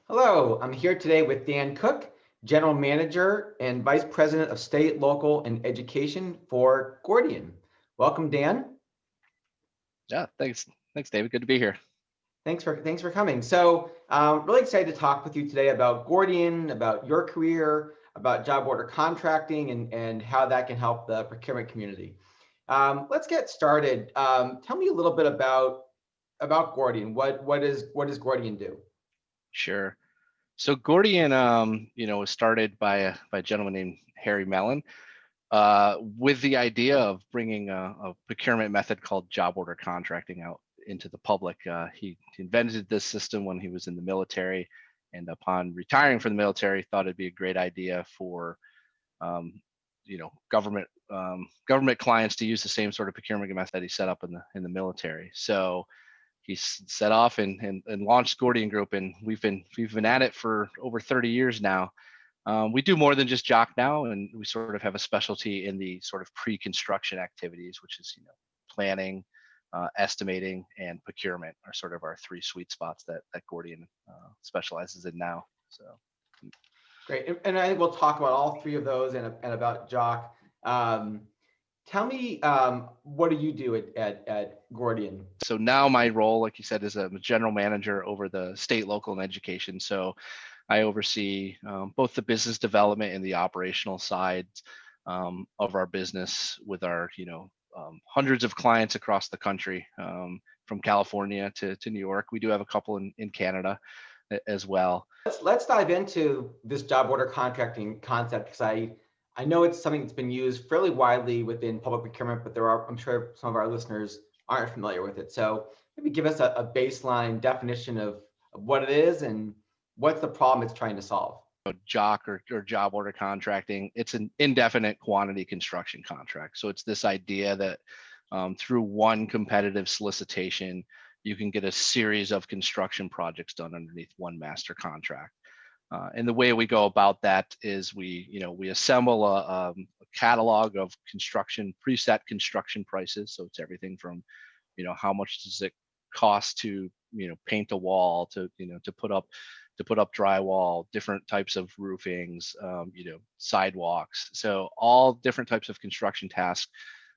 Hello, I'm here today with Dan Cook, General Manager and Vice President of State, Local, and Education for Gordian. Welcome, Dan. Yeah, thanks, David. Good to be here. Thanks for coming. So, really excited to talk with you today about Gordian, about your career, about job order contracting, and how that can help the procurement community. Let's get started. Tell me a little bit about Gordian. What does Gordian do? Sure. So Gordian, was started by a gentleman named Harry Mellon, with the idea of bringing a procurement method called job order contracting out into the public. He invented this system when he was in the military, and upon retiring from the military, thought it'd be a great idea for, government clients to use the same sort of procurement method that he set up in the military. So he set off and launched Gordian Group, and we've been at it for over 30 years now. We do more than just JOC now, and we sort of have a specialty in the sort of pre-construction activities, which is planning, estimating, and procurement are sort of our three sweet spots that Gordian specializes in now. So Great, and I think we'll talk about all three of those and about JOC. Tell me, what do you do at Gordian? So now my role, like you said, is a general manager over the state, local, and education. So I oversee both the business development and the operational sides of our business with our, hundreds of clients across the country, from California to New York. We do have a couple in Canada as well. Let's dive into this job order contracting concept, because I know it's something that's been used fairly widely within public procurement, but I'm sure some of our listeners aren't familiar with it. So maybe give us a baseline definition of what it is and what's the problem it's trying to solve. JOC or job order contracting, it's an indefinite quantity construction contract. So it's this idea that through one competitive solicitation, you can get a series of construction projects done underneath one master contract. And the way we go about that is we assemble a catalog of preset construction prices. So it's everything from, how much does it cost to, paint a wall, to put up drywall, different types of roofings, sidewalks. So all different types of construction tasks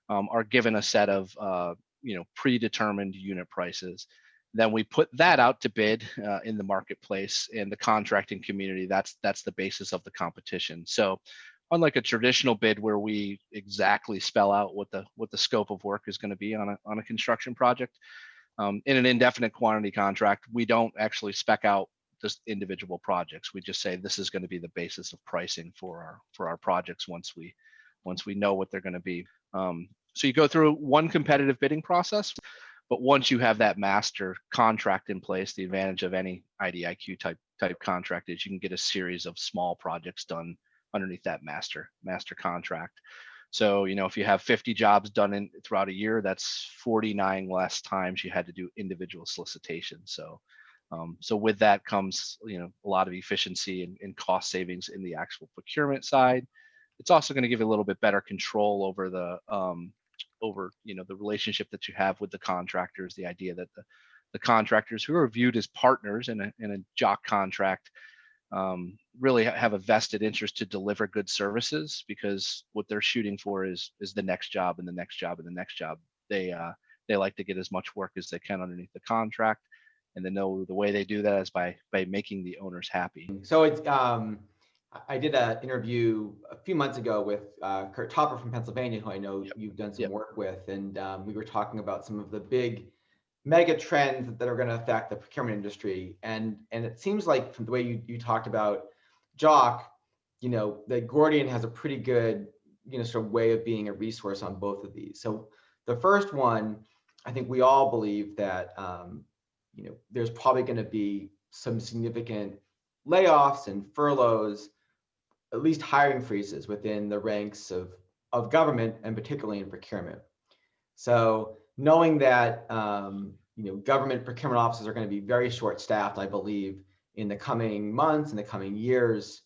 are given a set of predetermined unit prices. Then we put that out to bid in the marketplace, and the contracting community, that's the basis of the competition. So unlike a traditional bid where we exactly spell out what the scope of work is going to be on a construction project, in an indefinite quantity contract, we don't actually spec out just individual projects. We just say this is going to be the basis of pricing for our projects once we know what they're going to be. So you go through one competitive bidding process, but once you have that master contract in place, the advantage of any IDIQ type contract is you can get a series of small projects done underneath that master contract. So, if you have 50 jobs done throughout a year, that's 49 less times you had to do individual solicitations. So with that comes, a lot of efficiency and cost savings in the actual procurement side. It's also going to give you a little bit better control over the relationship that you have with the contractors. The idea that the contractors who are viewed as partners in a JOC contract really have a vested interest to deliver good services, because what they're shooting for is the next job and the next job and the next job. They like to get as much work as they can underneath the contract, and they know the way they do that is by making the owners happy. So it's I did an interview a few months ago with Kurt Topper from Pennsylvania, who I know you've done some work with, and we were talking about some of the big mega trends that are going to affect the procurement industry. And it seems like from the way you talked about JOC, that Gordian has a pretty good, sort of way of being a resource on both of these. So the first one, I think we all believe that, there's probably going to be some significant layoffs and furloughs, at least hiring freezes within the ranks of government, and particularly in procurement. So knowing that government procurement offices are going to be very short-staffed, I believe, in the coming months, in the coming years,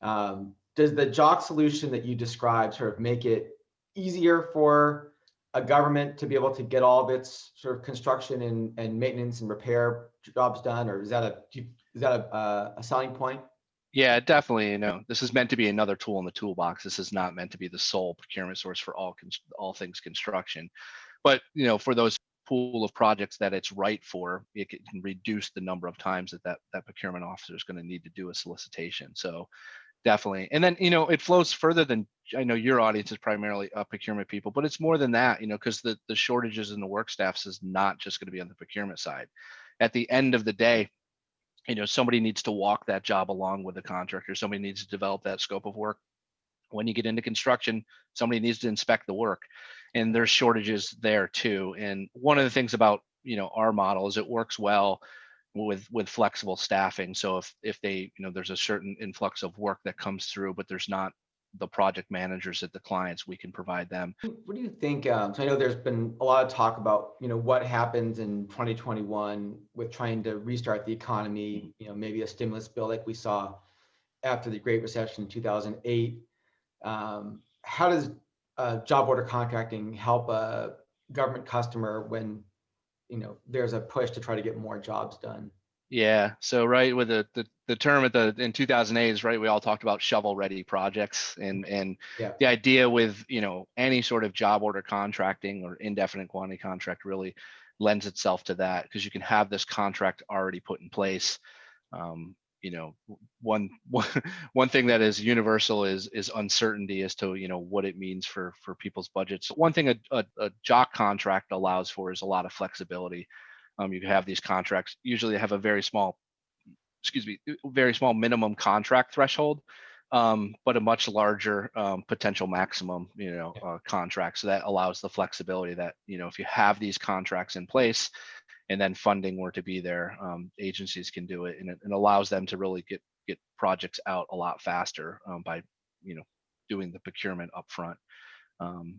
does the JOC solution that you described sort of make it easier for a government to be able to get all of its sort of construction and maintenance and repair jobs done, or is that a selling point? Yeah, definitely. This is meant to be another tool in the toolbox. This is not meant to be the sole procurement source for all things construction. But for those pool of projects that it's right for, it can reduce the number of times that procurement officer is going to need to do a solicitation. So definitely. And then it flows further than, I know your audience is primarily procurement people, but it's more than that. Because the shortages in the work staffs is not just going to be on the procurement side. At the end of the day, somebody needs to walk that job along with the contractor. Somebody needs to develop that scope of work. When you get into construction, somebody needs to inspect the work, and there's shortages there too. And one of the things about our model is it works well with flexible staffing. So if they there's a certain influx of work that comes through, but there's not the project managers at the clients, we can provide them. What do you think? So I know there's been a lot of talk about what happens in 2021 with trying to restart the economy. Maybe a stimulus bill like we saw after the Great Recession in 2008. How does job order contracting help a government customer when there's a push to try to get more jobs done? Yeah. So right with the term in 2008 is right. We all talked about shovel ready projects, and Yeah. the idea with any sort of job order contracting or indefinite quantity contract really lends itself to that, because you can have this contract already put in place. One thing that is universal is uncertainty as to what it means for people's budgets. One thing a JOC contract allows for is a lot of flexibility. You can have these contracts usually have a very small minimum contract threshold, but a much larger potential maximum contract. So that allows the flexibility that if you have these contracts in place and then funding were to be there, agencies can do it, and it allows them to really get projects out a lot faster by doing the procurement upfront.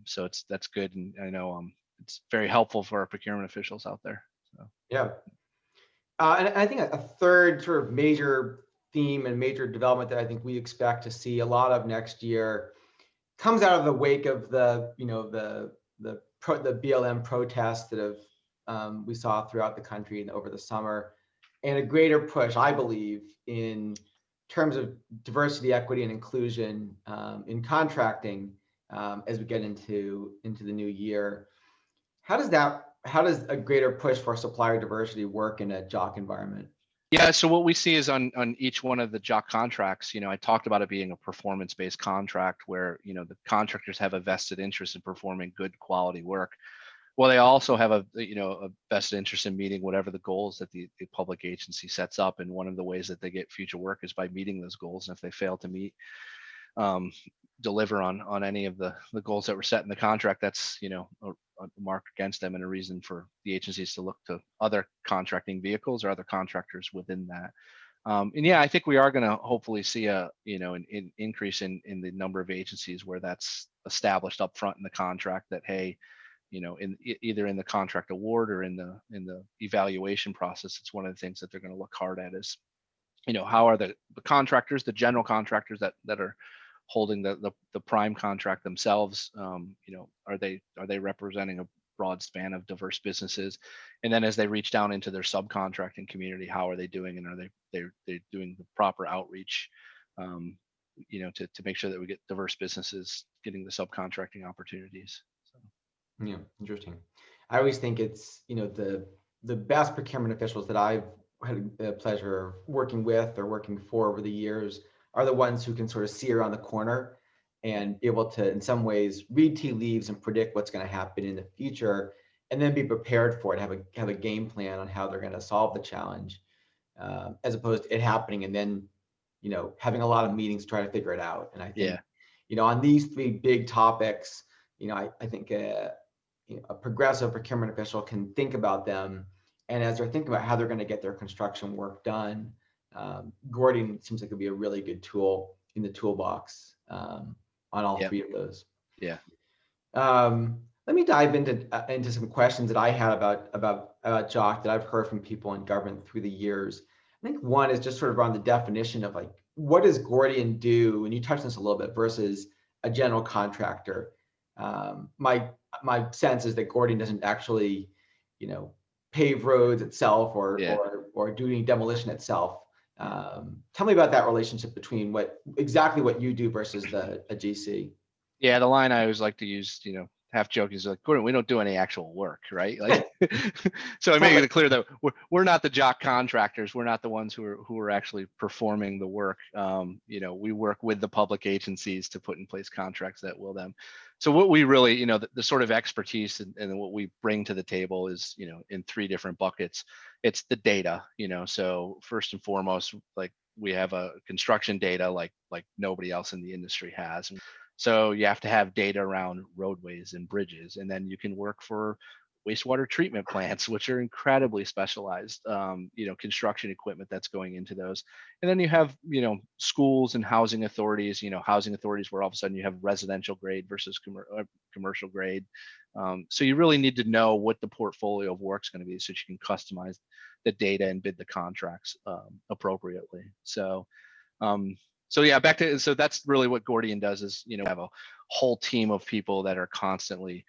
So that's good, and I know it's very helpful for our procurement officials out there. So. Yeah. And I think a third sort of major theme and major development that I think we expect to see a lot of next year comes out of the wake of the BLM protests that we saw throughout the country and over the summer, and a greater push, I believe, in terms of diversity, equity, and inclusion in contracting as we get into the new year. How does a greater push for supplier diversity work in a JOC environment? Yeah, so what we see is on each one of the JOC contracts, I talked about it being a performance-based contract where, the contractors have a vested interest in performing good quality work. Well, they also have a vested interest in meeting whatever the goals that the public agency sets up. And one of the ways that they get future work is by meeting those goals. And if they fail to deliver on any of the goals that were set in the contract, that's, a mark against them and a reason for the agencies to look to other contracting vehicles or other contractors within that. And yeah, I think we are going to hopefully see an increase in the number of agencies where that's established up front in the contract that, hey, either in the contract award or in the evaluation process, it's one of the things that they're going to look hard at is, how are the contractors, the general contractors that are holding the prime contract themselves, are they representing a broad span of diverse businesses? And then as they reach down into their subcontracting community, how are they doing, and are they doing the proper outreach, to make sure that we get diverse businesses getting the subcontracting opportunities. So. Yeah, interesting. I always think it's the best procurement officials that I've had the pleasure of working with or working for over the years are the ones who can sort of see around the corner and be able to, in some ways, read tea leaves and predict what's going to happen in the future, and then be prepared for it, have a game plan on how they're going to solve the challenge, as opposed to it happening and then, having a lot of meetings to try to figure it out. And I think, on these three big topics, I think a progressive procurement official can think about them, and as they're thinking about how they're going to get their construction work done, Gordian seems like it'd be a really good tool in the toolbox on all three of those. Yeah. Let me dive into some questions that I had about JOC that I've heard from people in government through the years. I think one is just sort of around the definition of like, what does Gordian do? And you touched on this a little bit versus a general contractor. my sense is that Gordian doesn't actually, pave roads itself or Yeah. or do any demolition itself. Tell me about that relationship between exactly what you do versus a GC. Yeah, the line I always like to use, half joking is like, Gordon, we don't do any actual work, right? Like, so I make it clear that we're not the JOC contractors. We're not the ones who are actually performing the work. We work with the public agencies to put in place contracts that will them. So what we really, the sort of expertise and what we bring to the table is, in three different buckets. It's the data, so first and foremost, like we have a construction data like nobody else in the industry has. So you have to have data around roadways and bridges, and then you can work for wastewater treatment plants, which are incredibly specialized, construction equipment that's going into those. And then you have, schools and housing authorities, where all of a sudden you have residential grade versus commercial grade. So you really need to know what the portfolio of work is going to be so that you can customize the data and bid the contracts appropriately. So yeah, so that's really what Gordian does is, have a whole team of people that are constantly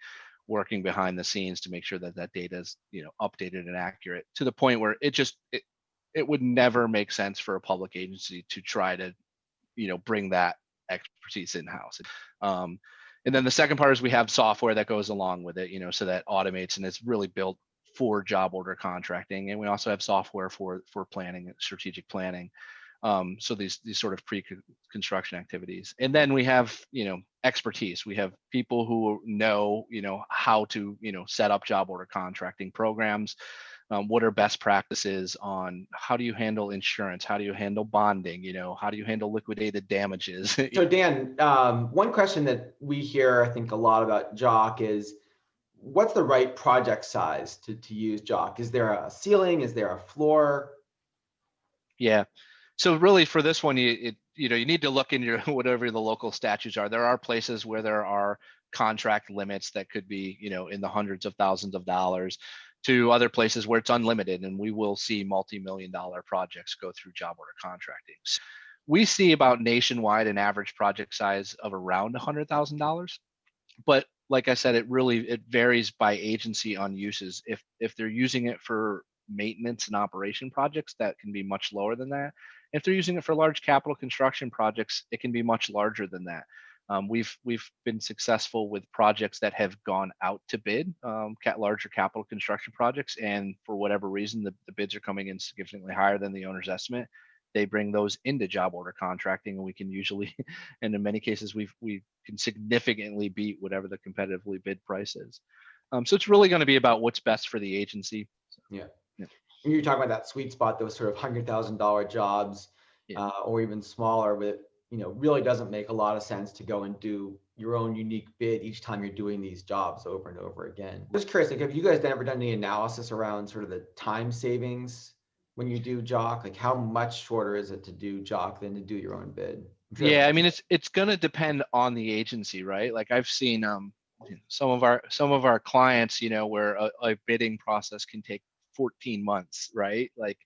working behind the scenes to make sure that that data is, updated and accurate to the point where it would never make sense for a public agency to try to, bring that expertise in-house. And then the second part is we have software that goes along with it, so that automates, and it's really built for job order contracting. And we also have software for planning, strategic planning. So these sort of pre-construction activities. And then we have, expertise. We have people who know, how to, set up job order contracting programs. What are best practices on how do you handle insurance? How do you handle bonding? How do you handle liquidated damages? So Dan, one question that we hear, I think, a lot about JOC is, what's the right project size to use JOC? Is there a ceiling? Is there a floor? Yeah. So really for this one, you need to look in your whatever the local statutes are. There are places where there are contract limits that could be, in the hundreds of thousands of dollars, to other places where it's unlimited, and we will see multi-million-dollar projects go through job order contracting. So we see about nationwide an average project size of around $100,000, but like I said, it varies by agency on uses. If they're using it for maintenance and operation projects, that can be much lower than that. If they're using it for large capital construction projects, it can be much larger than that. We've been successful with projects that have gone out to bid, larger capital construction projects, and for whatever reason, the bids are coming in significantly higher than the owner's estimate. They bring those into job order contracting, and we can usually, and in many cases, we can significantly beat whatever the competitively bid price is. So it's really going to be about what's best for the agency. Yeah. When you're talking about that sweet spot, those sort of $100,000 jobs, or even smaller, but really doesn't make a lot of sense to go and do your own unique bid each time you're doing these jobs over and over again. I'm just curious, like, have you guys ever done any analysis around sort of the time savings when you do JOC? Like, how much shorter is it to do JOC than to do your own bid? Yeah, I mean, it's going to depend on the agency, right? Like I've seen some of our clients, where a bidding process can take 14 months, right? Like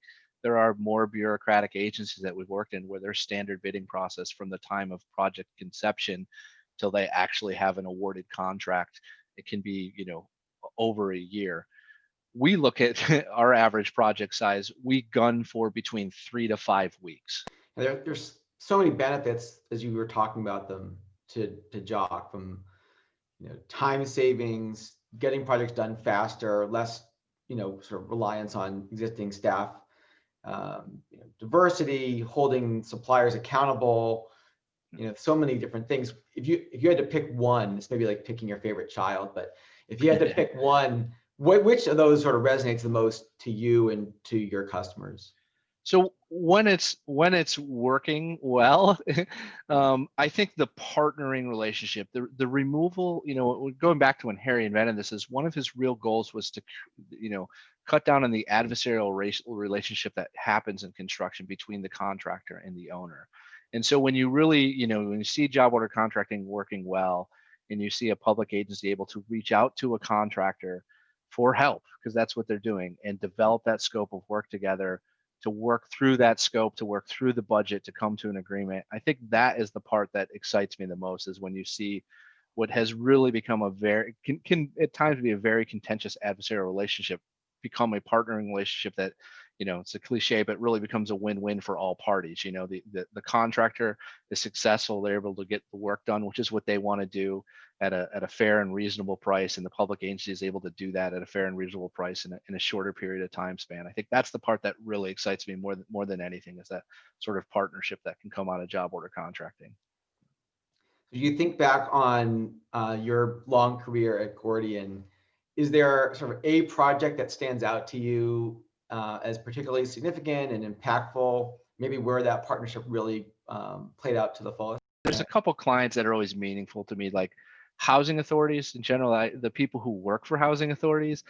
there are more bureaucratic agencies that we've worked in where their standard bidding process from the time of project conception till they actually have an awarded contract, it can be, over a year. We look at our average project size, we gun for between 3 to 5 weeks. There's so many benefits, as you were talking about them, to JOC, from time savings, getting projects done faster, less sort of reliance on existing staff, diversity, holding suppliers accountable, so many different things. If you had to pick one, it's maybe like picking your favorite child, but if you had to pick one, which of those sort of resonates the most to you and to your customers? So when it's working well, I think the partnering relationship, the removal, going back to when Harry invented this, is one of his real goals was to, cut down on the adversarial relationship that happens in construction between the contractor and the owner. And so when you really, when you see job order contracting working well, and you see a public agency able to reach out to a contractor for help, because that's what they're doing, and develop that scope of work together, to work through that scope, to work through the budget, to come to an agreement. I think that is the part that excites me the most, is when you see what has really become a very can at times be a very contentious adversarial relationship become a partnering relationship that, it's a cliche, but really becomes a win-win for all parties. The contractor is successful, they're able to get the work done, which is what they want to do at a fair and reasonable price, and the public agency is able to do that at a fair and reasonable price in a shorter period of time span. I think that's the part that really excites me more than anything, is that sort of partnership that can come out of job order contracting. Do you think back on your long career at Gordian, is there sort of a project that stands out to you as particularly significant and impactful, maybe where that partnership really played out to the fullest? There's a couple clients that are always meaningful to me, like housing authorities in general, the people who work for housing authorities,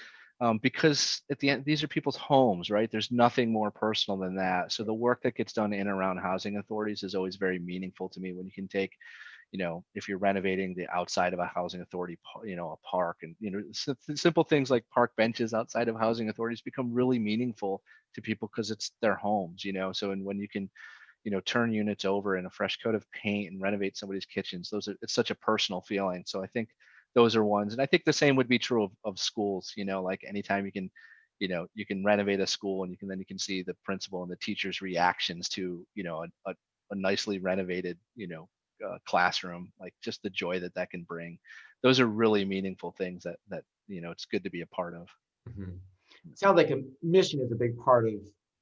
because at the end, these are people's homes, right? There's nothing more personal than that. So the work that gets done in and around housing authorities is always very meaningful to me, when you can take, if you're renovating the outside of a housing authority, a park, and, simple things like park benches outside of housing authorities become really meaningful to people because it's their homes, So, and when you can, turn units over in a fresh coat of paint and renovate somebody's kitchens, it's such a personal feeling. So I think those are ones. And I think the same would be true of schools, like anytime you can renovate a school, and you can see the principal and the teacher's reactions to, a nicely renovated, classroom, like just the joy that can bring. Those are really meaningful things that it's good to be a part of. Mm-hmm. It sounds like a mission is a big part of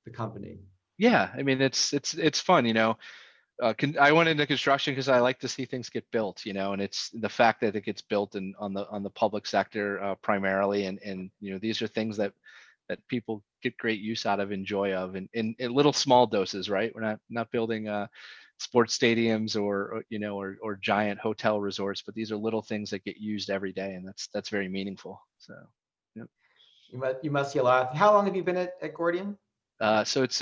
the company. Yeah, I mean, it's fun, I went into construction because I like to see things get built, and it's the fact that it gets built on the public sector primarily, and these are things that people get great use out of, enjoy of, and in little small doses, right? We're not building sports stadiums or giant hotel resorts, but these are little things that get used every day, and that's very meaningful. So, yeah. You must see a lot. How long have you been at Gordian? So it's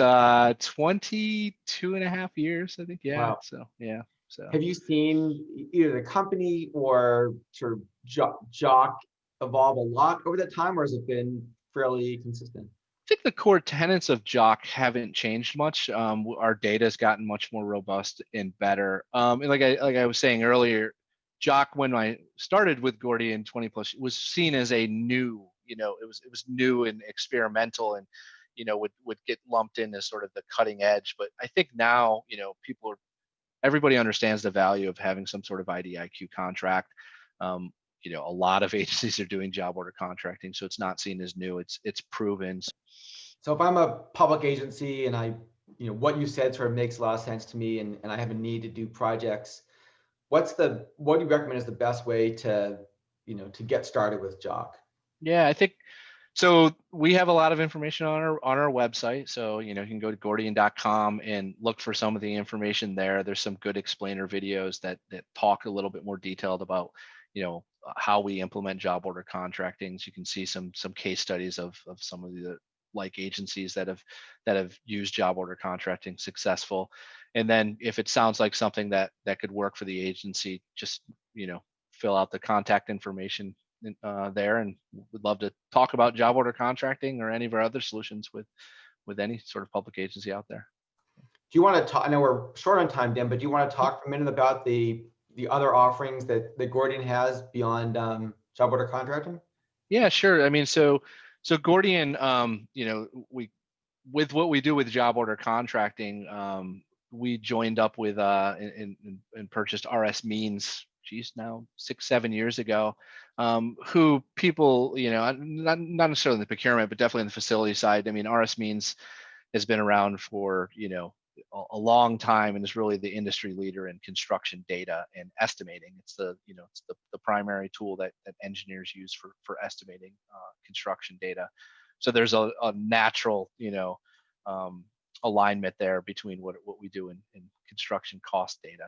22 and a half years, I think. Yeah. Wow. So yeah. So have you seen either the company or sort of JOC evolve a lot over that time, or has it been fairly consistent? I think the core tenets of JOC haven't changed much. Our data has gotten much more robust and better. And like I was saying earlier, JOC, when I started with Gordian 20 plus, was seen as a new, it was new and experimental, and would get lumped in as sort of the cutting edge. But I think now, everybody understands the value of having some sort of IDIQ contract. A lot of agencies are doing job order contracting, so it's not seen as new. It's proven. So if I'm a public agency and what you said sort of makes a lot of sense to me, and I have a need to do projects, what do you recommend is the best way to get started with JOC? Yeah, I think so. We have a lot of information on our website. So, you can go to Gordian.com and look for some of the information there. There's some good explainer videos that talk a little bit more detailed about, how we implement job order contracting. So you can see some case studies of some of the like agencies that have used job order contracting successful. And then if it sounds like something that could work for the agency, just, fill out the contact information there, and would love to talk about job order contracting or any of our other solutions with any sort of public agency out there. Do you want to talk? I know we're short on time, Dan, but do you want to talk for a minute about the other offerings that Gordian has beyond job order contracting? Yeah, sure. I mean, so Gordian, we, with what we do with job order contracting, we joined up with and purchased RS Means, now 6-7 years ago, who people, not necessarily in the procurement, but definitely in the facility side. I mean, RS Means has been around for, a long time, and is really the industry leader in construction data and estimating. It's the primary tool that engineers use for estimating construction data. So there's a natural, alignment there between what we do in construction cost data.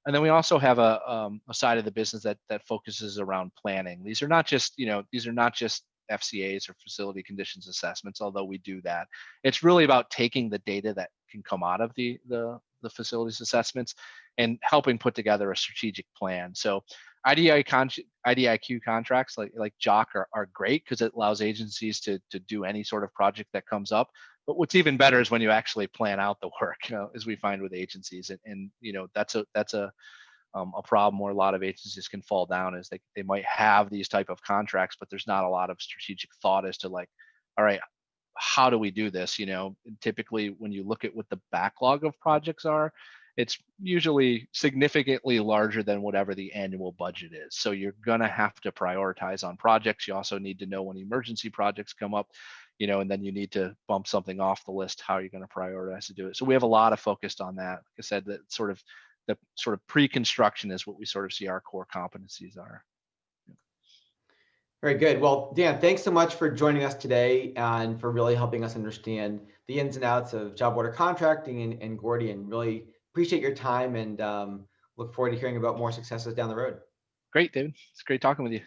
And then we also have a side of the business that focuses around planning. These are not just FCAs or facility conditions assessments, although we do that. It's really about taking the data that can come out of the facilities assessments and helping put together a strategic plan. So IDIQ contracts like JOC are great because it allows agencies to do any sort of project that comes up. But what's even better is when you actually plan out the work, as we find with agencies, and that's a a problem where a lot of agencies can fall down is they might have these type of contracts, but there's not a lot of strategic thought as to like, all right, how do we do this? Typically when you look at what the backlog of projects are, it's usually significantly larger than whatever the annual budget is. So you're gonna have to prioritize on projects. You also need to know when emergency projects come up, and then you need to bump something off the list. How are you going to prioritize to do it? So we have a lot of focused on that. Like I said, that the sort of pre-construction is what we sort of see our core competencies are. Very good. Well, Dan, thanks so much for joining us today and for really helping us understand the ins and outs of job order contracting and Gordian. Really appreciate your time and look forward to hearing about more successes down the road. Great, David. It's great talking with you.